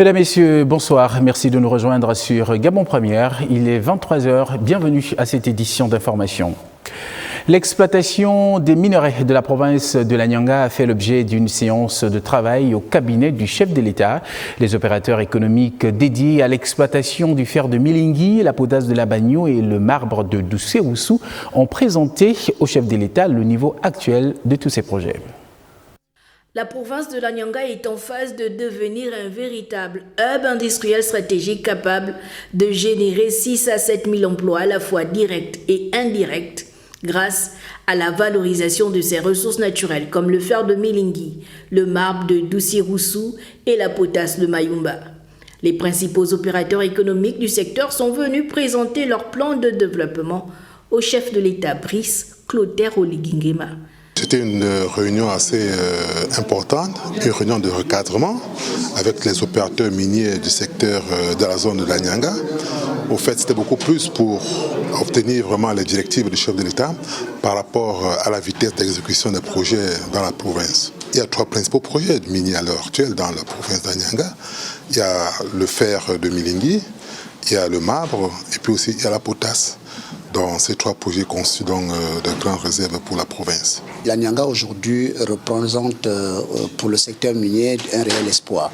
Mesdames, Messieurs, bonsoir. Merci de nous rejoindre sur Gabon Première. Il est 23h. Bienvenue à cette édition d'information. L'exploitation des minerais de la province de la Nyanga a fait l'objet d'une séance de travail au cabinet du chef de l'État. Les opérateurs économiques dédiés à l'exploitation du fer de Milingui, la potasse de la Bagno et le marbre de Doucé-Roussou ont présenté au chef de l'État le niveau actuel de tous ces projets. La province de la Nyanga est en phase de devenir un véritable hub industriel stratégique capable de générer 6 à 7 000 emplois à la fois directs et indirects grâce à la valorisation de ses ressources naturelles comme le fer de Milingui, le marbre de Doucé-Roussou et la potasse de Mayumba. Les principaux opérateurs économiques du secteur sont venus présenter leur plan de développement au chef de l'État Brice Clotaire Oligingema. C'était une réunion assez importante, une réunion de recadrement avec les opérateurs miniers du secteur de la zone de la Nyanga. Au fait, c'était beaucoup plus pour obtenir vraiment les directives du chef de l'État par rapport à la vitesse d'exécution des projets dans la province. Il y a 3 principaux projets miniers à l'heure actuelle dans la province de la Nyanga. Il y a le fer de Milingui, il y a le marbre et puis aussi il y a la potasse. Dans ces 3 projets conçus donc de grandes réserves pour la province. La Nyanga aujourd'hui représente pour le secteur minier un réel espoir.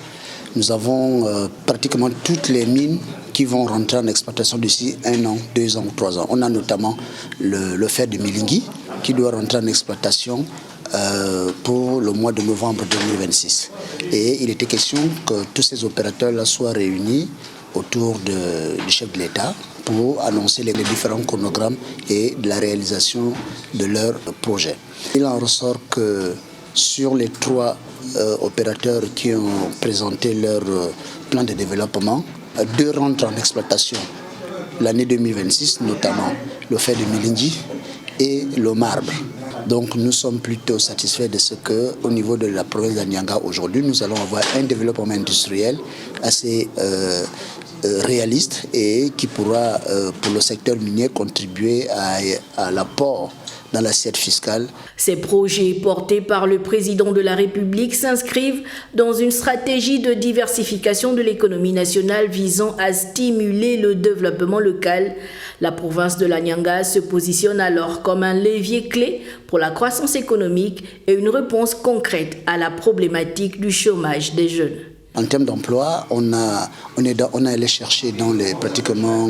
Nous avons pratiquement toutes les mines qui vont rentrer en exploitation d'ici 1 an, 2 ans ou 3 ans. On a notamment le fer de Milingui qui doit rentrer en exploitation pour le mois de novembre 2026. Et il était question que tous ces opérateurs-là soient réunis autour du chef de l'État pour annoncer les différents chronogrammes et de la réalisation de leurs projets. Il en ressort que sur les 3 opérateurs qui ont présenté leur plan de développement, 2 rentrent en exploitation l'année 2026, notamment le fer de Milingui et le marbre. Donc nous sommes plutôt satisfaits de ce qu'au niveau de la province de Nyanga aujourd'hui, nous allons avoir un développement industriel assez réaliste et qui pourra pour le secteur minier contribuer à l'apport dans l'assiette fiscale. Ces projets portés par le président de la République s'inscrivent dans une stratégie de diversification de l'économie nationale visant à stimuler le développement local. La province de la Nyanga se positionne alors comme un levier clé pour la croissance économique et une réponse concrète à la problématique du chômage des jeunes. En termes d'emploi, on est allé chercher dans les pratiquement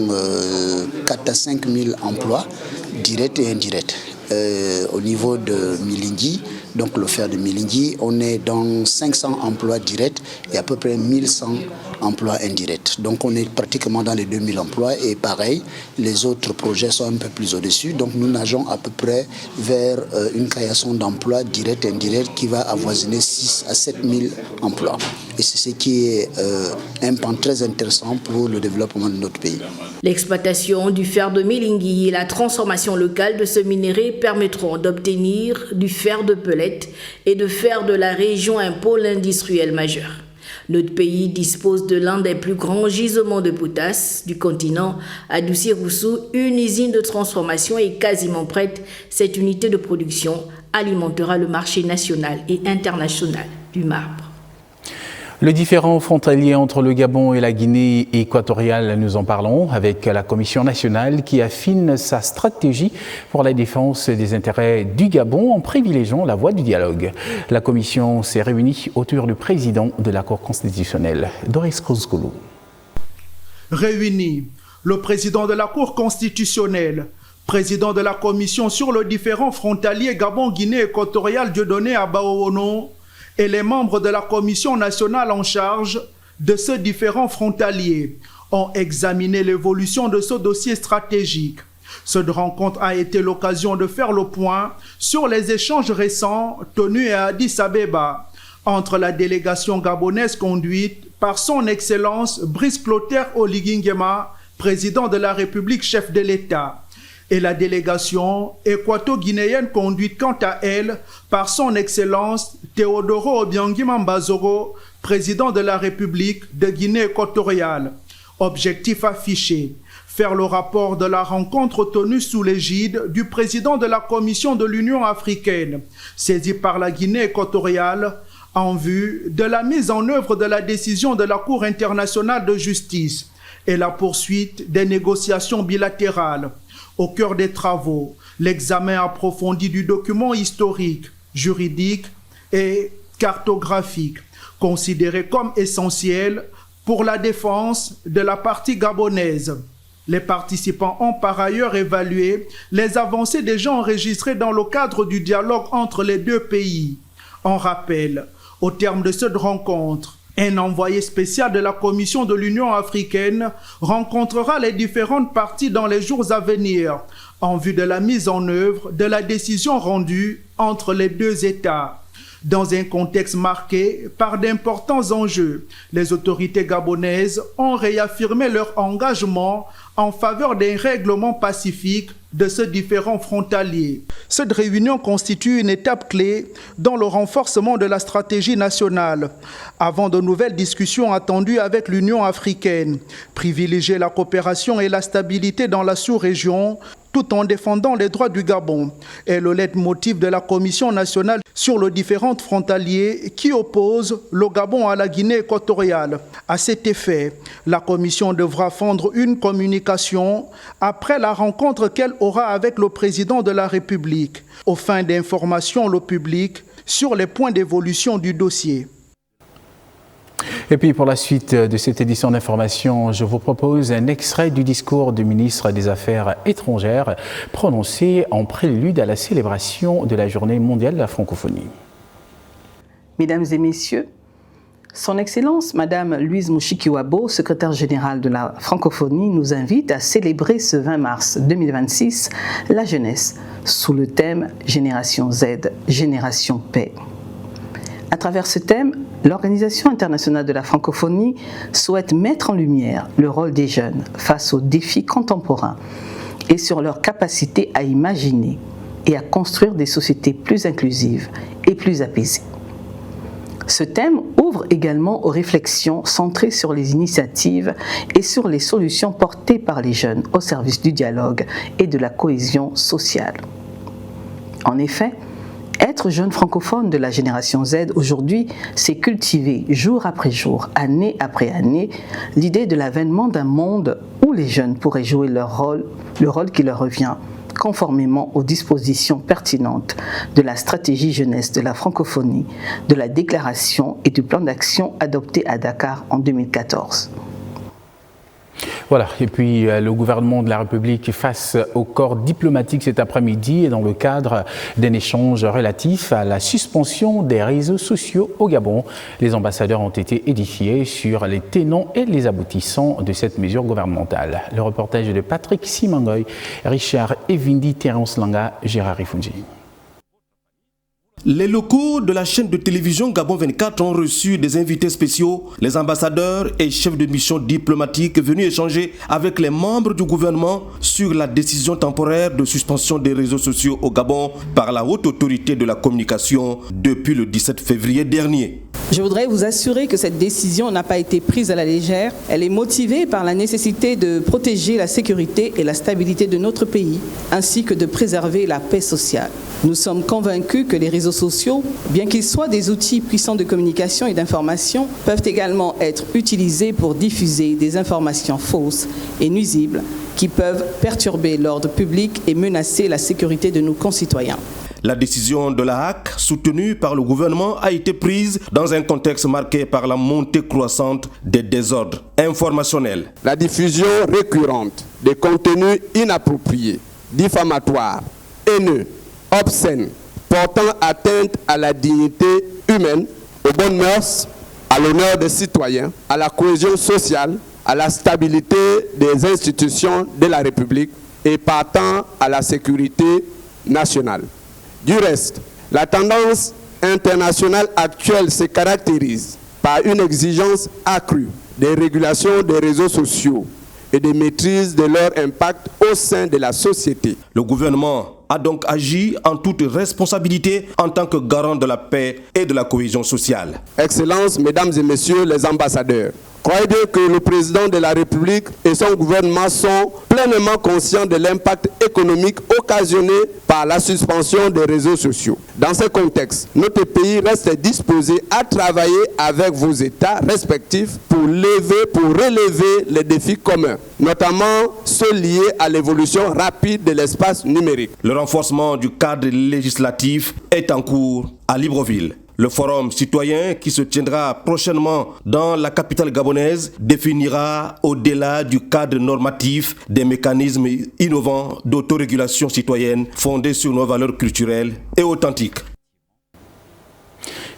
4 à 5 000 emplois directs et indirects. Au niveau de Milingui, donc le fer de Milingui, on est dans 500 emplois directs et à peu près 1100 emplois indirects. Donc on est pratiquement dans les 2000 emplois et pareil, les autres projets sont un peu plus au-dessus. Donc nous nageons à peu près vers une création d'emplois directs et indirects qui va avoisiner 6 à 7 000 emplois. Et c'est ce qui est un pan très intéressant pour le développement de notre pays. L'exploitation du fer de Milingui et la transformation locale de ce minerai permettront d'obtenir du fer de pellet et de faire de la région un pôle industriel majeur. Notre pays dispose de l'un des plus grands gisements de potasse du continent. À Doucé-Roussou, une usine de transformation est quasiment prête. Cette unité de production alimentera le marché national et international du marbre. Le différend frontalier entre le Gabon et la Guinée équatoriale, nous en parlons avec la Commission nationale qui affine sa stratégie pour la défense des intérêts du Gabon en privilégiant la voie du dialogue. La Commission s'est réunie autour du président de la Cour constitutionnelle, Doris Kouzkoulou. Réunis, le président de la Cour constitutionnelle, président de la Commission sur le différend frontalier Gabon-Guinée équatoriale Dieudonné Abaowono, et les membres de la Commission nationale en charge de ce différend frontalier ont examiné l'évolution de ce dossier stratégique. Cette rencontre a été l'occasion de faire le point sur les échanges récents tenus à Addis Abeba entre la délégation gabonaise conduite par son Excellence Brice Clotaire Oligingema, président de la République, chef de l'État, et la délégation équato-guinéenne conduite quant à elle par son Excellence Théodoro Obiangui Mambazoro, président de la République de Guinée équatoriale. Objectif affiché, faire le rapport de la rencontre tenue sous l'égide du président de la Commission de l'Union africaine, saisi par la Guinée équatoriale, en vue de la mise en œuvre de la décision de la Cour internationale de justice et la poursuite des négociations bilatérales. Au cœur des travaux, l'examen approfondi du document historique, juridique et cartographique, considéré comme essentiel pour la défense de la partie gabonaise. Les participants ont par ailleurs évalué les avancées déjà enregistrées dans le cadre du dialogue entre les deux pays. On rappelle, au terme de cette rencontre, un envoyé spécial de la Commission de l'Union africaine rencontrera les différentes parties dans les jours à venir en vue de la mise en œuvre de la décision rendue entre les deux États. Dans un contexte marqué par d'importants enjeux, les autorités gabonaises ont réaffirmé leur engagement en faveur d'un règlement pacifique de ce différend frontalier. Cette réunion constitue une étape clé dans le renforcement de la stratégie nationale, avant de nouvelles discussions attendues avec l'Union africaine, privilégier la coopération et la stabilité dans la sous-région, tout en défendant les droits du Gabon, est le leitmotiv de la Commission nationale sur le différend frontalier qui oppose le Gabon à la Guinée équatoriale. À cet effet, la Commission devra fondre une communication après la rencontre qu'elle aura avec le président de la République, aux fins d'information le public sur les points d'évolution du dossier. Et puis pour la suite de cette édition d'information, je vous propose un extrait du discours du ministre des Affaires étrangères prononcé en prélude à la célébration de la Journée mondiale de la francophonie. Mesdames et messieurs, Son Excellence Madame Louise Mushikiwabo, secrétaire générale de la francophonie, nous invite à célébrer ce 20 mars 2026 la jeunesse sous le thème Génération Z, Génération Paix. À travers ce thème, l'Organisation internationale de la francophonie souhaite mettre en lumière le rôle des jeunes face aux défis contemporains et sur leur capacité à imaginer et à construire des sociétés plus inclusives et plus apaisées. Ce thème ouvre également aux réflexions centrées sur les initiatives et sur les solutions portées par les jeunes au service du dialogue et de la cohésion sociale. En effet, être jeune francophone de la génération Z aujourd'hui, c'est cultiver jour après jour, année après année, l'idée de l'avènement d'un monde où les jeunes pourraient jouer le rôle qui leur revient, conformément aux dispositions pertinentes de la stratégie jeunesse de la francophonie, de la déclaration et du plan d'action adopté à Dakar en 2014. Voilà, et puis le gouvernement de la République face au corps diplomatique cet après-midi et dans le cadre d'un échange relatif à la suspension des réseaux sociaux au Gabon. Les ambassadeurs ont été édifiés sur les tenants et les aboutissants de cette mesure gouvernementale. Le reportage de Patrick Simangoy, Richard Evindi, Terence Langa, Gérard Rifungi. Les locaux de la chaîne de télévision Gabon 24 ont reçu des invités spéciaux, les ambassadeurs et chefs de mission diplomatiques venus échanger avec les membres du gouvernement sur la décision temporaire de suspension des réseaux sociaux au Gabon par la haute autorité de la communication depuis le 17 février dernier. Je voudrais vous assurer que cette décision n'a pas été prise à la légère. Elle est motivée par la nécessité de protéger la sécurité et la stabilité de notre pays, ainsi que de préserver la paix sociale. Nous sommes convaincus que les réseaux sociaux, bien qu'ils soient des outils puissants de communication et d'information, peuvent également être utilisés pour diffuser des informations fausses et nuisibles qui peuvent perturber l'ordre public et menacer la sécurité de nos concitoyens. La décision de la HAC, soutenue par le gouvernement, a été prise dans un contexte marqué par la montée croissante des désordres informationnels. La diffusion récurrente de contenus inappropriés, diffamatoires, haineux, obscènes, portant atteinte à la dignité humaine, aux bonnes mœurs, à l'honneur des citoyens, à la cohésion sociale, à la stabilité des institutions de la République et partant à la sécurité nationale. Du reste, la tendance internationale actuelle se caractérise par une exigence accrue des régulations des réseaux sociaux et de maîtrise de leur impact au sein de la société. Le gouvernement a donc agi en toute responsabilité en tant que garant de la paix et de la cohésion sociale. Excellences, Mesdames et Messieurs les ambassadeurs, Croyez bien que le président de la République et son gouvernement sont pleinement conscients de l'impact économique occasionné par la suspension des réseaux sociaux. Dans ce contexte, notre pays reste disposé à travailler avec vos États respectifs pour relever les défis communs, notamment ceux liés à l'évolution rapide de l'espace numérique. Le renforcement du cadre législatif est en cours à Libreville. Le forum citoyen qui se tiendra prochainement dans la capitale gabonaise définira au-delà du cadre normatif des mécanismes innovants d'autorégulation citoyenne fondés sur nos valeurs culturelles et authentiques.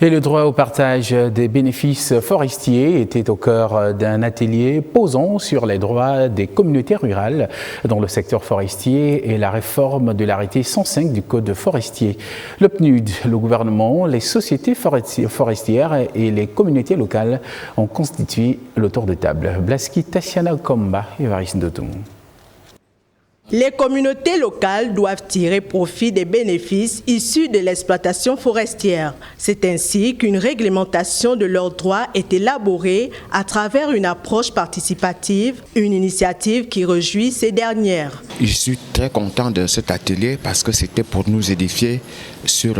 Et le droit au partage des bénéfices forestiers était au cœur d'un atelier posant sur les droits des communautés rurales dans le secteur forestier et la réforme de l'arrêté 105 du Code forestier. Le PNUD, le gouvernement, les sociétés forestières et les communautés locales ont constitué le tour de table. Blaski Tatiana Komba et Varis Ndotum. Les communautés locales doivent tirer profit des bénéfices issus de l'exploitation forestière. C'est ainsi qu'une réglementation de leurs droits est élaborée à travers une approche participative, une initiative qui réjouit ces dernières. Je suis très content de cet atelier parce que c'était pour nous édifier sur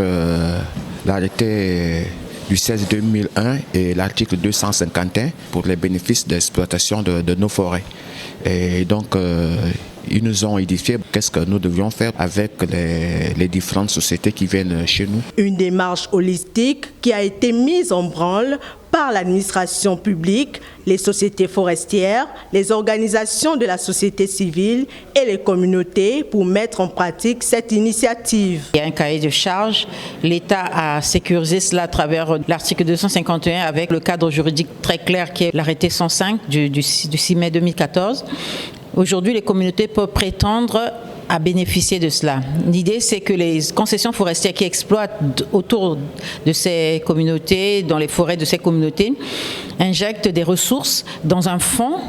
l'arrêté du 16/2001 et l'article 251 pour les bénéfices d'exploitation de nos forêts. Et donc, ils nous ont édifié qu'est-ce que nous devions faire avec les différentes sociétés qui viennent chez nous. Une démarche holistique qui a été mise en branle par l'administration publique, les sociétés forestières, les organisations de la société civile et les communautés pour mettre en pratique cette initiative. Il y a un cahier de charge. L'État a sécurisé cela à travers l'article 251 avec le cadre juridique très clair qui est l'arrêté 105 du 6 mai 2014. Aujourd'hui, les communautés peuvent prétendre à bénéficier de cela. L'idée, c'est que les concessions forestières qui exploitent autour de ces communautés, dans les forêts de ces communautés, injectent des ressources dans un fonds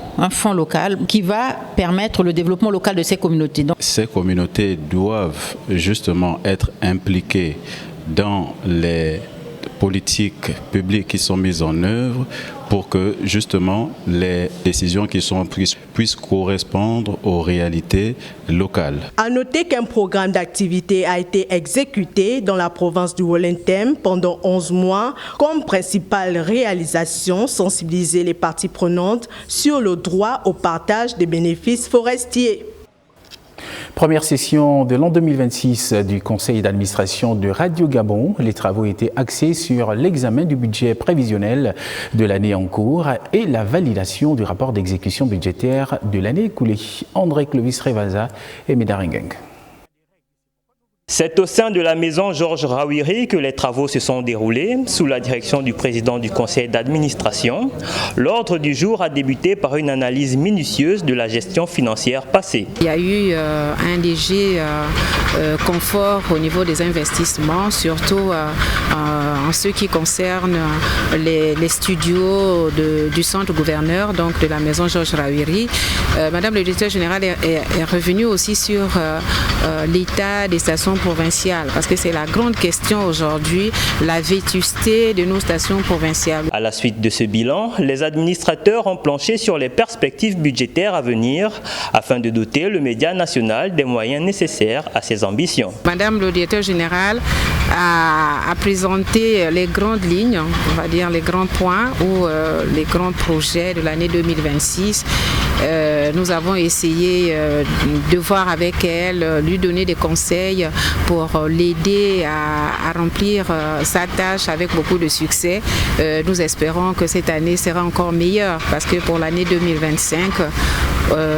local qui va permettre le développement local de ces communautés. Donc, ces communautés doivent justement être impliquées dans les politiques publiques qui sont mises en œuvre pour que justement les décisions qui sont prises puissent correspondre aux réalités locales. À noter qu'un programme d'activité a été exécuté dans la province du Wollentem pendant 11 mois, comme principale réalisation, sensibiliser les parties prenantes sur le droit au partage des bénéfices forestiers. Première session de l'an 2026 du conseil d'administration de Radio Gabon. Les travaux étaient axés sur l'examen du budget prévisionnel de l'année en cours et la validation du rapport d'exécution budgétaire de l'année écoulée. André Clovis Revaza et Médarengeng. C'est au sein de la maison Georges Rawiri que les travaux se sont déroulés sous la direction du président du conseil d'administration. L'ordre du jour a débuté par une analyse minutieuse de la gestion financière passée. Il y a eu un léger confort au niveau des investissements, surtout en ce qui concerne les studios du centre gouverneur, donc de la maison Georges Rawiri. Madame le directeur général est revenue aussi sur l'état des stations provinciales, parce que c'est la grande question aujourd'hui, la vétusté de nos stations provinciales. À la suite de ce bilan, les administrateurs ont planché sur les perspectives budgétaires à venir afin de doter le média national des moyens nécessaires à ses ambitions. Madame le directeur général a présenté les grandes lignes, on va dire les grands points ou les grands projets de l'année 2026. Nous avons essayé de voir avec elle, lui donner des conseils pour l'aider à remplir sa tâche avec beaucoup de succès. Nous espérons que cette année sera encore meilleure parce que pour l'année 2025,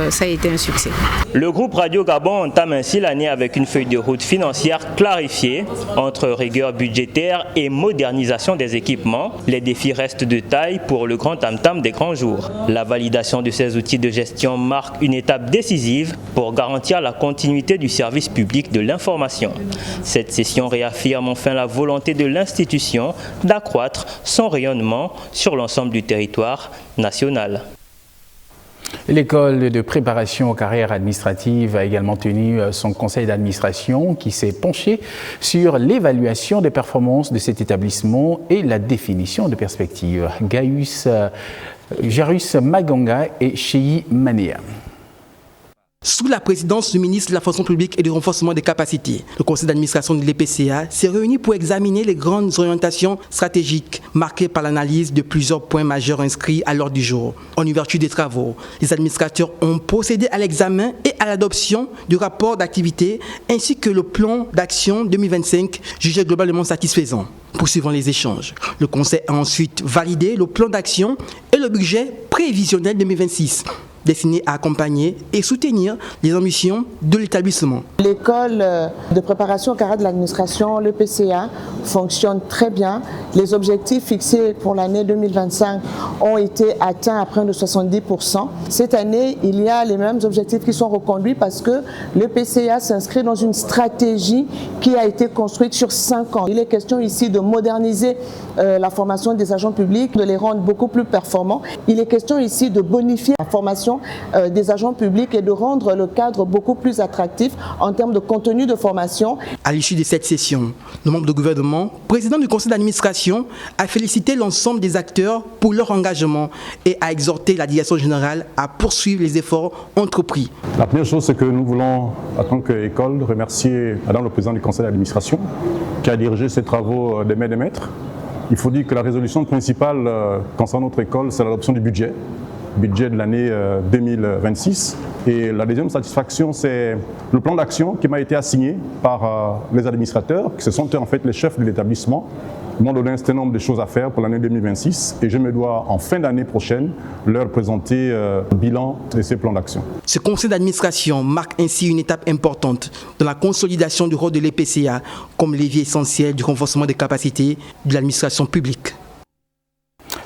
ça a été un succès. Le groupe Radio Gabon entame ainsi l'année avec une feuille de route financière clarifiée entre rigueur budgétaire et modernisation des équipements. Les défis restent de taille pour le grand tam-tam des grands jours. La validation de ces outils de gestion marque une étape décisive pour garantir la continuité du service public de l'information. Cette session réaffirme enfin la volonté de l'institution d'accroître son rayonnement sur l'ensemble du territoire national. L'école de préparation aux carrières administratives a également tenu son conseil d'administration qui s'est penché sur l'évaluation des performances de cet établissement et la définition de perspectives. Gaius Jairus Maganga et Cheyi Manea. Sous la présidence du ministre de la fonction publique et du renforcement des capacités, le conseil d'administration de l'EPCA s'est réuni pour examiner les grandes orientations stratégiques marquées par l'analyse de plusieurs points majeurs inscrits à l'ordre du jour. En ouverture des travaux, les administrateurs ont procédé à l'examen et à l'adoption du rapport d'activité ainsi que le plan d'action 2025 jugé globalement satisfaisant. Poursuivant les échanges, le conseil a ensuite validé le plan d'action et le budget prévisionnel 2026. Destiné à accompagner et soutenir les ambitions de l'établissement. L'école de préparation au carré de l'administration, l'EPCA, fonctionne très bien. Les objectifs fixés pour l'année 2025 ont été atteints à près de 70%. Cette année, il y a les mêmes objectifs qui sont reconduits parce que l'EPCA s'inscrit dans une stratégie qui a été construite sur 5 ans. Il est question ici de moderniser la formation des agents publics, de les rendre beaucoup plus performants. Il est question ici de bonifier la formation des agents publics et de rendre le cadre beaucoup plus attractif en termes de contenu de formation. À l'issue de cette session, le membre du gouvernement, président du conseil d'administration, a félicité l'ensemble des acteurs pour leur engagement et a exhorté la direction générale à poursuivre les efforts entrepris. La première chose, c'est que nous voulons, en tant qu'école, remercier Madame le président du conseil d'administration qui a dirigé ces travaux des mains des maîtres. Il faut dire que la résolution principale concernant notre école, c'est l'adoption du budget de l'année 2026. Et la deuxième satisfaction, c'est le plan d'action qui m'a été assigné par les administrateurs, qui se sont en fait les chefs de l'établissement. Ils m'ont donné un certain nombre de choses à faire pour l'année 2026 et je me dois, en fin d'année prochaine, leur présenter le bilan de ces plans d'action. Ce conseil d'administration marque ainsi une étape importante dans la consolidation du rôle de l'EPCA comme levier essentiel du renforcement des capacités de l'administration publique.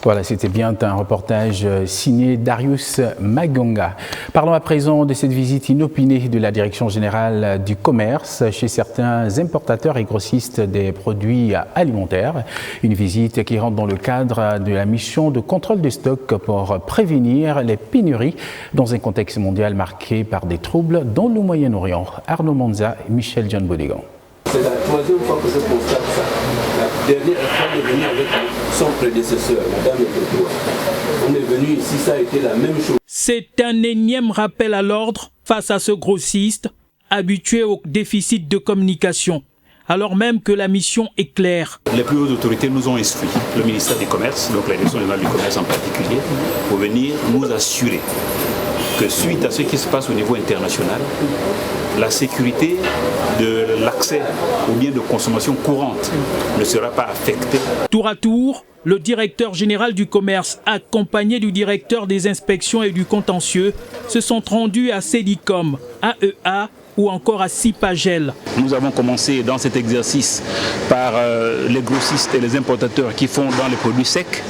Voilà, c'était bien un reportage signé Darius Maganga. Parlons à présent de cette visite inopinée de la Direction générale du commerce chez certains importateurs et grossistes des produits alimentaires. Une visite qui rentre dans le cadre de la mission de contrôle des stocks pour prévenir les pénuries dans un contexte mondial marqué par des troubles dans le Moyen-Orient. Arnaud Monza et Michel John Bodegon. C'est la troisième fois que je constate ça. La dernière fois de venir avec son prédécesseur, Madame Edoua. On est venu ici, ça a été la même chose. C'est un énième rappel à l'ordre face à ce grossiste habitué au déficit de communication, alors même que la mission est claire. Les plus hautes autorités nous ont instruit, le ministère du Commerce, donc la Direction générale du Commerce en particulier, pour venir nous assurer que suite à ce qui se passe au niveau international, la sécurité de l'accès aux biens de consommation courante ne sera pas affectée. Tour à tour, le directeur général du commerce, accompagné du directeur des inspections et du contentieux, se sont rendus à Cédicom, AEA ou encore à Cipagel. Nous avons commencé dans cet exercice par les grossistes et les importateurs qui font dans les produits secs.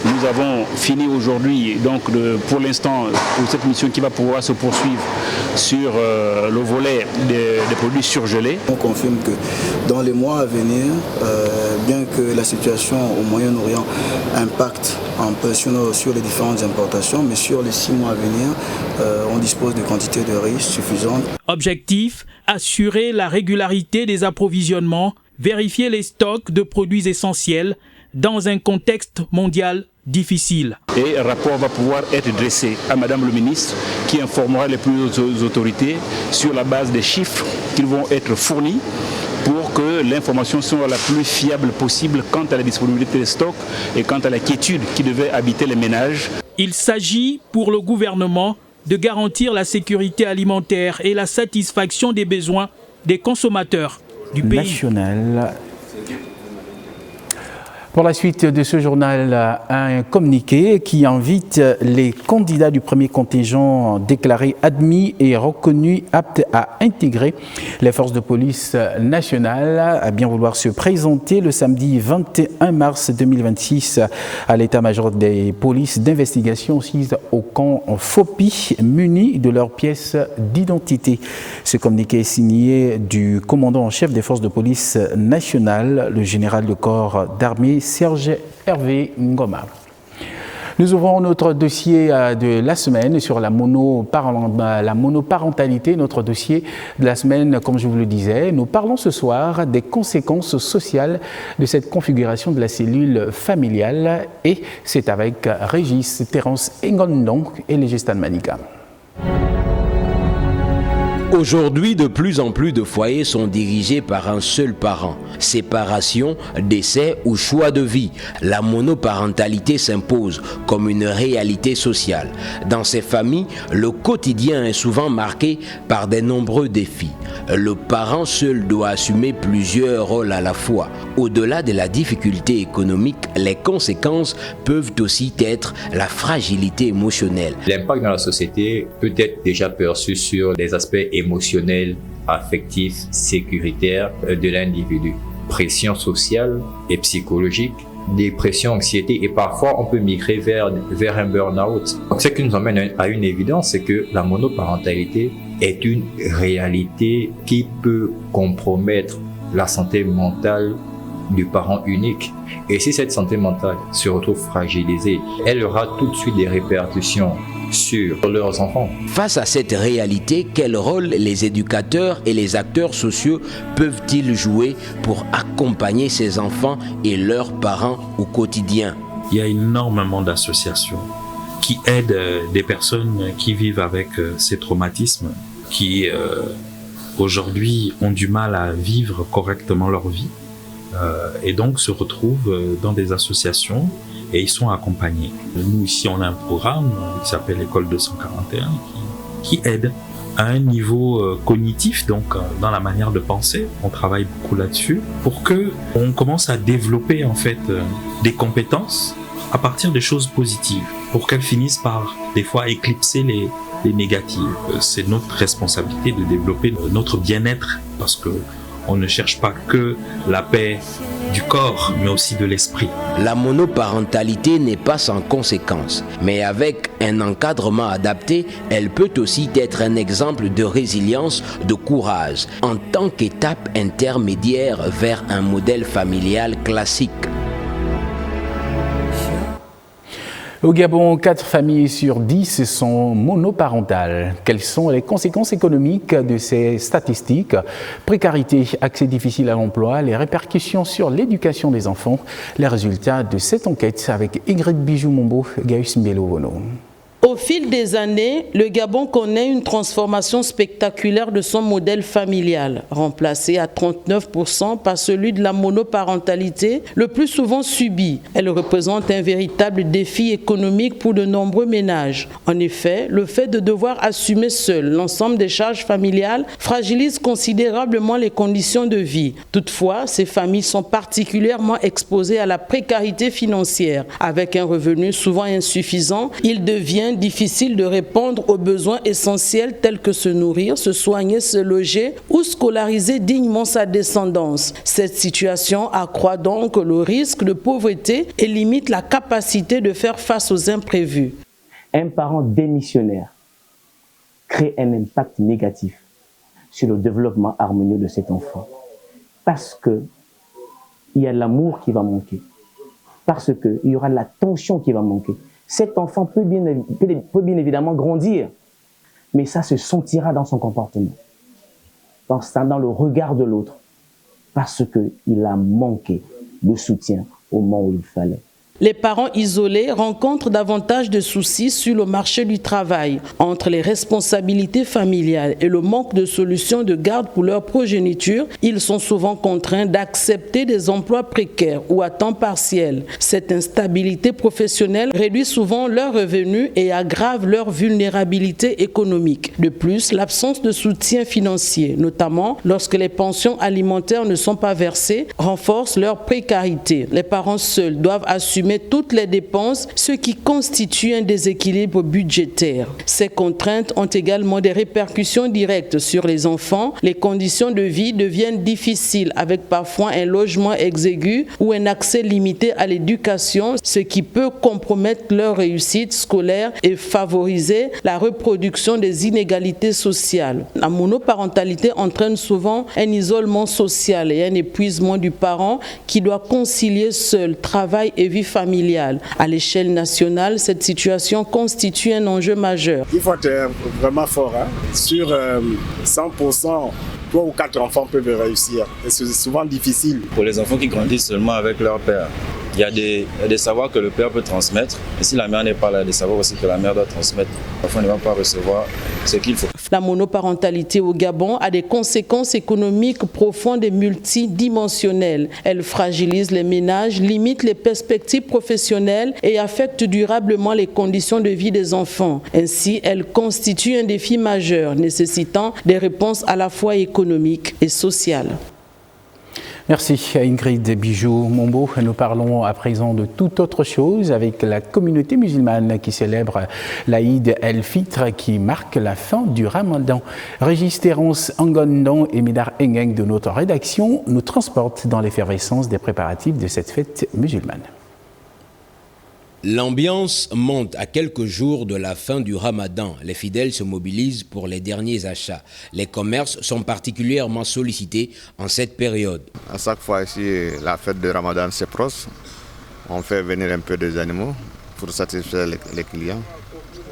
Nous avons fini aujourd'hui, donc pour l'instant, pour cette mission qui va pouvoir se poursuivre sur le volet des produits surgelés. On confirme que dans les mois à venir, bien que la situation au Moyen-Orient impacte un peu sur les différentes importations, mais sur les 6 mois à venir, on dispose de quantités de riz suffisantes. Objectif, assurer la régularité des approvisionnements, vérifier les stocks de produits essentiels dans un contexte mondial difficile. Et un rapport va pouvoir être dressé à Madame le ministre qui informera les plus hautes autorités sur la base des chiffres qui vont être fournis pour que l'information soit la plus fiable possible quant à la disponibilité des stocks et quant à la quiétude qui devait habiter les ménages. Il s'agit pour le gouvernement de garantir la sécurité alimentaire et la satisfaction des besoins des consommateurs du pays. National. Pour la suite de ce journal, un communiqué qui invite les candidats du premier contingent déclarés admis et reconnus aptes à intégrer les forces de police nationales à bien vouloir se présenter le samedi 21 mars 2026 à l'état-major des polices d'investigation sises au camp Fopi, munis de leurs pièces d'identité. Ce communiqué est signé du commandant en chef des forces de police nationales, le général de corps d'armée Serge Hervé Ngoma. Nous ouvrons notre dossier de la semaine sur la monoparentalité, notre dossier de la semaine, comme je vous le disais. Nous parlons ce soir des conséquences sociales de cette configuration de la cellule familiale et c'est avec Régis Terence Engondon et Légistan Manika. Aujourd'hui, de plus en plus de foyers sont dirigés par un seul parent. Séparation, décès ou choix de vie, la monoparentalité s'impose comme une réalité sociale. Dans ces familles, le quotidien est souvent marqué par de nombreux défis. Le parent seul doit assumer plusieurs rôles à la fois. Au-delà de la difficulté économique, les conséquences peuvent aussi être la fragilité émotionnelle. L'impact dans la société peut être déjà perçu sur les aspects émotionnels, affectifs, sécuritaires de l'individu. Pression sociale et psychologique, dépression, anxiété et parfois on peut migrer vers un burn-out. Donc ce qui nous emmène à une évidence, c'est que la monoparentalité est une réalité qui peut compromettre la santé mentale du parent unique. Et si cette santé mentale se retrouve fragilisée, elle aura tout de suite des répercussions sur leurs enfants. Face à cette réalité, quel rôle les éducateurs et les acteurs sociaux peuvent-ils jouer pour accompagner ces enfants et leurs parents au quotidien? Il y a énormément d'associations qui aident des personnes qui vivent avec ces traumatismes, qui aujourd'hui ont du mal à vivre correctement leur vie et donc se retrouvent dans des associations et ils sont accompagnés. Nous ici on a un programme qui s'appelle École 241 qui aide à un niveau cognitif, donc dans la manière de penser. On travaille beaucoup là-dessus pour que on commence à développer en fait des compétences à partir des choses positives pour qu'elles finissent par des fois éclipser les négatives. C'est notre responsabilité de développer notre bien-être parce que on ne cherche pas que la paix du corps, mais aussi de l'esprit. La monoparentalité n'est pas sans conséquences, mais avec un encadrement adapté, elle peut aussi être un exemple de résilience, de courage, en tant qu'étape intermédiaire vers un modèle familial classique. Au Gabon, 4 familles sur 10 sont monoparentales. Quelles sont les conséquences économiques de ces statistiques? Précarité, accès difficile à l'emploi, les répercussions sur l'éducation des enfants. Les résultats de cette enquête avec Ingrid Bijou-Mombo, Gaius Mbelo-Wono. Au fil des années, le Gabon connaît une transformation spectaculaire de son modèle familial, remplacé à 39% par celui de la monoparentalité, le plus souvent subie. Elle représente un véritable défi économique pour de nombreux ménages. En effet, le fait de devoir assumer seul l'ensemble des charges familiales fragilise considérablement les conditions de vie. Toutefois, ces familles sont particulièrement exposées à la précarité financière. Avec un revenu souvent insuffisant, il devient difficile de répondre aux besoins essentiels tels que se nourrir, se soigner, se loger ou scolariser dignement sa descendance. Cette situation accroît donc le risque de pauvreté et limite la capacité de faire face aux imprévus. Un parent démissionnaire crée un impact négatif sur le développement harmonieux de cet enfant parce que il y a l'amour qui va manquer, parce qu'il y aura l'attention qui va manquer. Cet enfant peut bien évidemment grandir, mais ça se sentira dans son comportement, dans le regard de l'autre, parce qu'il a manqué de soutien au moment où il fallait. Les parents isolés rencontrent davantage de soucis sur le marché du travail. Entre les responsabilités familiales et le manque de solutions de garde pour leur progéniture, ils sont souvent contraints d'accepter des emplois précaires ou à temps partiel. Cette instabilité professionnelle réduit souvent leurs revenus et aggrave leur vulnérabilité économique. De plus, l'absence de soutien financier, notamment lorsque les pensions alimentaires ne sont pas versées, renforce leur précarité. Les parents seuls doivent assumer toutes les dépenses, ce qui constitue un déséquilibre budgétaire. Ces contraintes ont également des répercussions directes sur les enfants. Les conditions de vie deviennent difficiles avec parfois un logement exigu ou un accès limité à l'éducation, ce qui peut compromettre leur réussite scolaire et favoriser la reproduction des inégalités sociales. La monoparentalité entraîne souvent un isolement social et un épuisement du parent qui doit concilier seul travail et vie familiale familiale. À l'échelle nationale, cette situation constitue un enjeu majeur. Il faut être vraiment fort. Sur 100%, 3 ou 4 enfants peuvent réussir. Et c'est souvent difficile. Pour les enfants qui grandissent seulement avec leur père, il y a des savoirs que le père peut transmettre. Et si la mère n'est pas là, il y a des savoirs aussi que la mère doit transmettre. L'enfant ne va pas recevoir ce qu'il faut. La monoparentalité au Gabon a des conséquences économiques profondes et multidimensionnelles. Elle fragilise les ménages, limite les perspectives professionnelles et affecte durablement les conditions de vie des enfants. Ainsi, elle constitue un défi majeur, nécessitant des réponses à la fois économiques et sociales. Merci à Ingrid Bijou-Mombo. Nous parlons à présent de toute autre chose avec la communauté musulmane qui célèbre l'Aïd el-Fitr qui marque la fin du Ramadan. Régis Terence Angondon et Médard Engeng de notre rédaction nous transportent dans l'effervescence des préparatifs de cette fête musulmane. L'ambiance monte à quelques jours de la fin du Ramadan. Les fidèles se mobilisent pour les derniers achats. Les commerces sont particulièrement sollicités en cette période. À chaque fois ici, la fête de Ramadan se proche. On fait venir un peu des animaux pour satisfaire les clients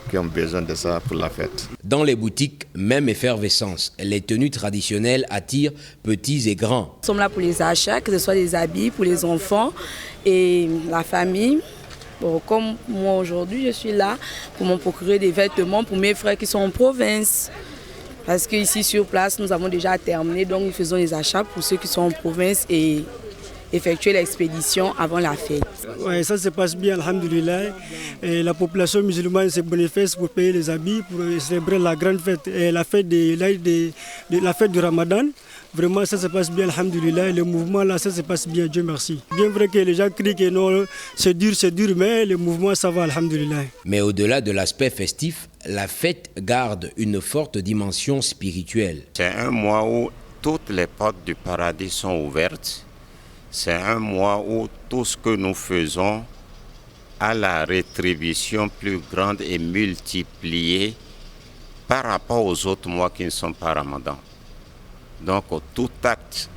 qui ont besoin de ça pour la fête. Dans les boutiques, même effervescence. Les tenues traditionnelles attirent petits et grands. Nous sommes là pour les achats, que ce soit des habits pour les enfants et la famille. Bon, comme moi aujourd'hui, je suis là pour me procurer des vêtements pour mes frères qui sont en province. Parce qu'ici sur place, nous avons déjà terminé, donc nous faisons les achats pour ceux qui sont en province et effectuer l'expédition avant la fête. Oui, ça se passe bien, alhamdoulilah. Et la population musulmane se manifeste pour payer les habits, pour célébrer la grande fête, et la fête la fête du Ramadan. Vraiment, ça se passe bien, alhamdoulilah. Le mouvement là, ça se passe bien, Dieu merci. Bien vrai que les gens crient que non, c'est dur, mais le mouvement, ça va, alhamdoulilah. Mais au-delà de l'aspect festif, la fête garde une forte dimension spirituelle. C'est un mois où toutes les portes du paradis sont ouvertes. C'est un mois où tout ce que nous faisons a la rétribution plus grande et multipliée par rapport aux autres mois qui ne sont pas Ramadan. Donc tout acte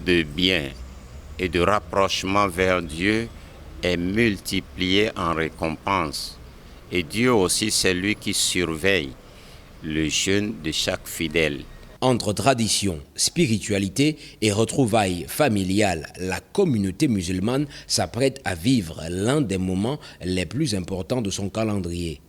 de bien et de rapprochement vers Dieu est multiplié en récompense. Et Dieu aussi, c'est lui qui surveille le jeûne de chaque fidèle. Entre tradition, spiritualité et retrouvailles familiales, la communauté musulmane s'apprête à vivre l'un des moments les plus importants de son calendrier.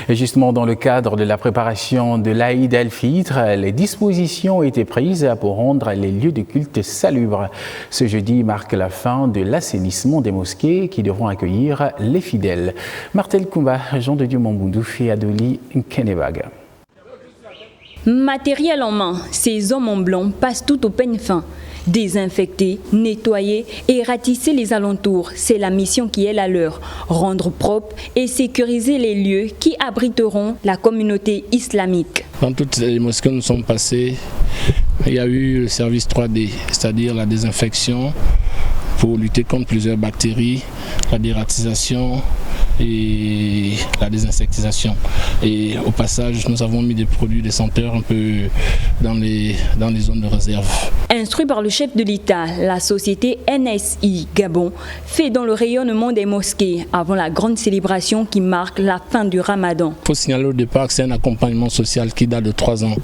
Et justement, dans le cadre de la préparation de l'Aïd el-Fitr, les dispositions ont été prises pour rendre les lieux de culte salubres. Ce jeudi marque la fin de l'assainissement des mosquées qui devront accueillir les fidèles. Martel Koumba, Jean de Dieu Mamboundou et Adoli Nkenebaga. Matériel en main, ces hommes en blanc passent tout au peigne fin. Désinfecter, nettoyer et ratisser les alentours, c'est la mission qui est la leur. Rendre propre et sécuriser les lieux qui abriteront la communauté islamique. Dans toutes les mosquées où nous sommes passés, il y a eu le service 3D, c'est-à-dire la désinfection pour lutter contre plusieurs bactéries, la dératisation et la désinsectisation. Et au passage, nous avons mis des produits, des senteurs un peu dans les zones de réserve. Instruit par le chef de l'État, la société NSI Gabon fait dans le rayonnement des mosquées avant la grande célébration qui marque la fin du Ramadan. Il faut signaler au départ que c'est un accompagnement social qui date de 3 ans.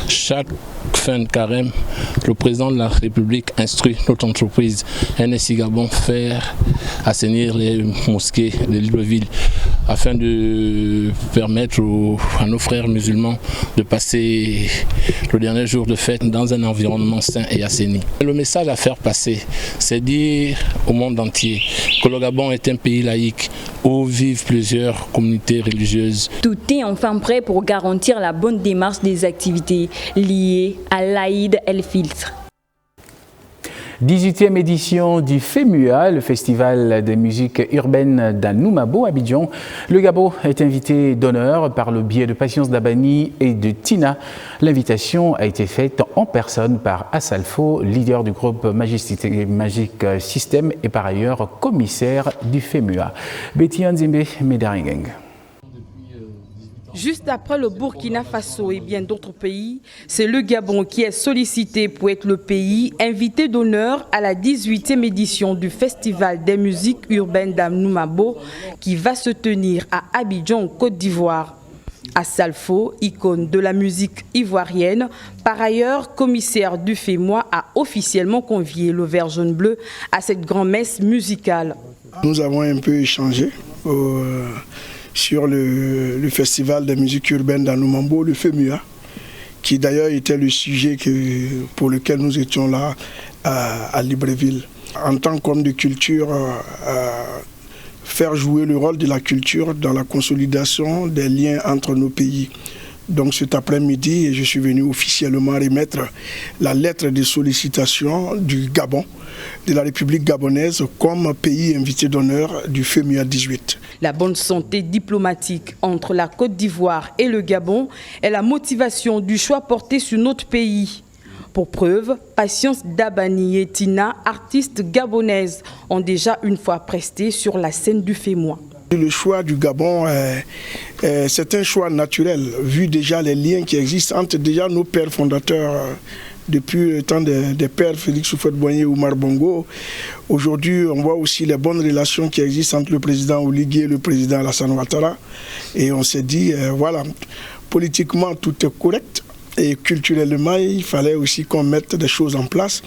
Chaque fin de carême, le président de la République instruit notre entreprise NSI Gabon faire assainir les mosquées de Libreville afin de permettre à nos frères musulmans de passer le dernier jour de fête dans un environnement sain et assaini. Le message à faire passer, c'est dire au monde entier que le Gabon est un pays laïque où vivent plusieurs communautés religieuses. Tout est enfin prêt pour garantir la bonne démarche des activités liées à l'Aïd el-Fitr. 18e édition du FEMUA, le festival de musique urbaine d'Anoumabo, Abidjan. Le Gabon est invité d'honneur par le biais de Patience Dabani et de Tina. L'invitation a été faite en personne par Assalfo, leader du groupe Magic System et par ailleurs commissaire du FEMUA. Betty Nzimbe Medaringeng. Juste après le Burkina Faso et bien d'autres pays, c'est le Gabon qui est sollicité pour être le pays invité d'honneur à la 18e édition du Festival des musiques urbaines d'Anoumabo qui va se tenir à Abidjan, Côte d'Ivoire. Assalfo, icône de la musique ivoirienne, par ailleurs commissaire du FEMOA, a officiellement convié le Vert Jaune Bleu à cette grand-messe musicale. Nous avons un peu échangé sur le festival de musique urbaine d'Anoumabo, le FEMUA, qui d'ailleurs était le sujet pour lequel nous étions là à Libreville. En tant qu'homme de culture, faire jouer le rôle de la culture dans la consolidation des liens entre nos pays. Donc cet après-midi, je suis venu officiellement remettre la lettre de sollicitation du Gabon, de la République gabonaise, comme pays invité d'honneur du FEMUA 18. La bonne santé diplomatique entre la Côte d'Ivoire et le Gabon est la motivation du choix porté sur notre pays. Pour preuve, Patience Dabani et Tina, artistes gabonaises, ont déjà une fois presté sur la scène du FEMOA. Le choix du Gabon, c'est un choix naturel, vu déjà les liens qui existent entre déjà nos pères fondateurs, depuis le temps des pères Félix Houphouët-Boigny et Oumar Bongo. Aujourd'hui, on voit aussi les bonnes relations qui existent entre le président Oligui et le président Alassane Ouattara. Et on s'est dit, voilà, politiquement tout est correct. Et culturellement, il fallait aussi qu'on mette des choses en place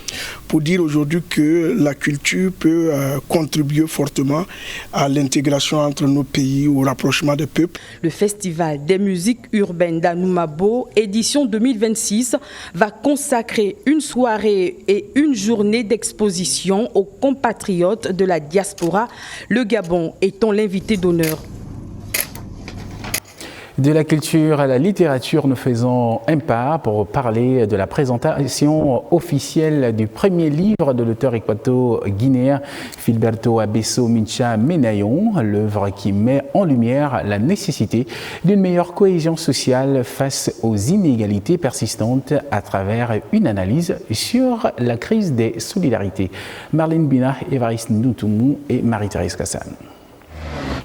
pour dire aujourd'hui que la culture peut contribuer fortement à l'intégration entre nos pays, au rapprochement des peuples. Le Festival des musiques urbaines d'Anoumabo, édition 2026, va consacrer une soirée et une journée d'exposition aux compatriotes de la diaspora, le Gabon étant l'invité d'honneur. De la culture à la littérature, nous faisons un pas pour parler de la présentation officielle du premier livre de l'auteur équato-guinéen Filberto Abeso Mincha Menayon, l'œuvre qui met en lumière la nécessité d'une meilleure cohésion sociale face aux inégalités persistantes à travers une analyse sur la crise des solidarités. Marlène Bina, Évariste Ndoutoumou et Marie-Thérèse Kassan.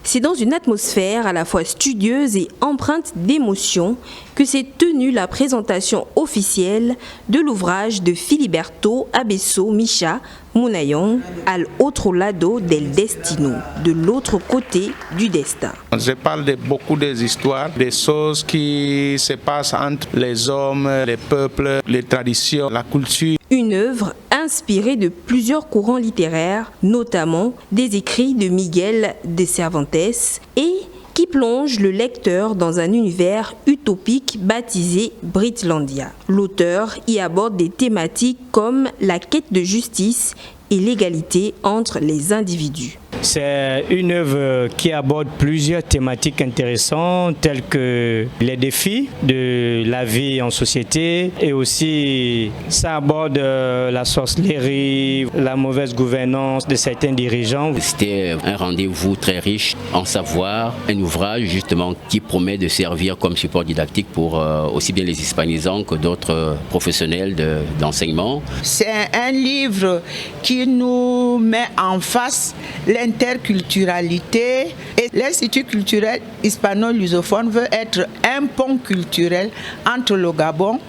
C'est dans une atmosphère à la fois studieuse et empreinte d'émotion que s'est tenue la présentation officielle de l'ouvrage de Filiberto Abeso Mincha Menayon, Al otro lado del destino, de l'autre côté du destin. Je parle de beaucoup des histoires, des choses qui se passent entre les hommes, les peuples, les traditions, la culture. Une œuvre inspirée de plusieurs courants littéraires, notamment des écrits de Miguel de Cervantes, et qui plonge le lecteur dans un univers utopique baptisé Britlandia. L'auteur y aborde des thématiques comme la quête de justice et l'égalité entre les individus. C'est une œuvre qui aborde plusieurs thématiques intéressantes telles que les défis de la vie en société et aussi ça aborde la sorcellerie, la mauvaise gouvernance de certains dirigeants. C'était un rendez-vous très riche en savoir, un ouvrage justement qui promet de servir comme support didactique pour aussi bien les hispanisants que d'autres professionnels d'enseignement. C'est un livre qui nous met en face l'interculturalité et l'Institut culturel hispano-lusophone veut être un pont culturel entre le Gabon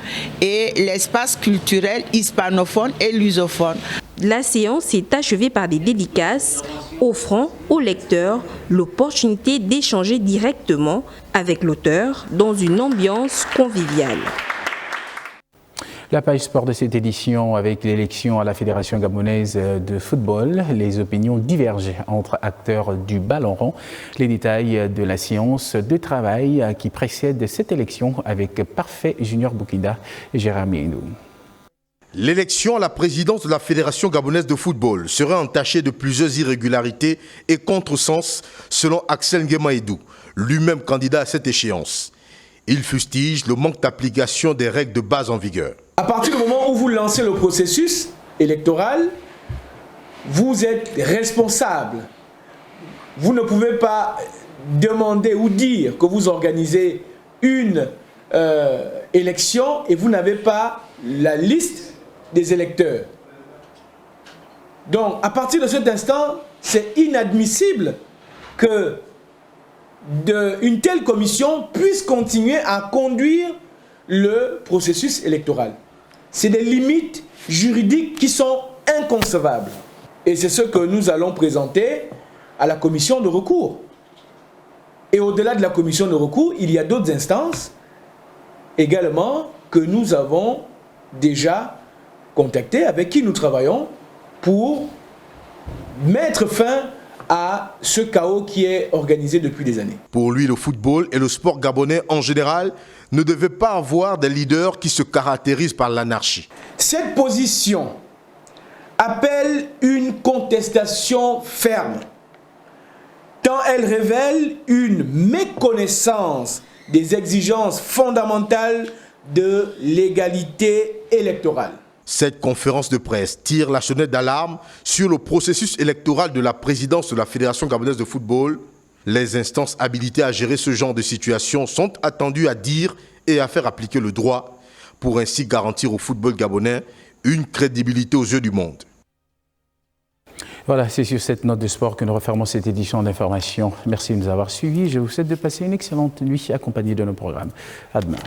et l'espace culturel hispanophone et lusophone. La séance est achevée par des dédicaces offrant aux lecteurs l'opportunité d'échanger directement avec l'auteur dans une ambiance conviviale. La page sport de cette édition avec l'élection à la Fédération gabonaise de football. Les opinions divergent entre acteurs du ballon rond. Les détails de la séance de travail qui précède cette élection avec Parfait Junior Boukinda et Jérémy Endou. L'élection à la présidence de la Fédération gabonaise de football serait entachée de plusieurs irrégularités et contresens selon Axel Ngemaïdou, lui-même candidat à cette échéance. Il fustige le manque d'application des règles de base en vigueur. À partir du moment où vous lancez le processus électoral, vous êtes responsable. Vous ne pouvez pas demander ou dire que vous organisez une élection et vous n'avez pas la liste des électeurs. Donc, à partir de cet instant, c'est inadmissible que une telle commission puisse continuer à conduire le processus électoral. C'est des limites juridiques qui sont inconcevables. Et c'est ce que nous allons présenter à la commission de recours. Et au-delà de la commission de recours, il y a d'autres instances également que nous avons déjà contactées, avec qui nous travaillons pour mettre fin à ce chaos qui est organisé depuis des années. Pour lui, le football et le sport gabonais en général ne devaient pas avoir des leaders qui se caractérisent par l'anarchie. Cette position appelle une contestation ferme, tant elle révèle une méconnaissance des exigences fondamentales de l'égalité électorale. Cette conférence de presse tire la sonnette d'alarme sur le processus électoral de la présidence de la Fédération gabonaise de football. Les instances habilitées à gérer ce genre de situation sont attendues à dire et à faire appliquer le droit pour ainsi garantir au football gabonais une crédibilité aux yeux du monde. Voilà, c'est sur cette note de sport que nous refermons cette édition d'information. Merci de nous avoir suivis. Je vous souhaite de passer une excellente nuit accompagnée de nos programmes. À demain.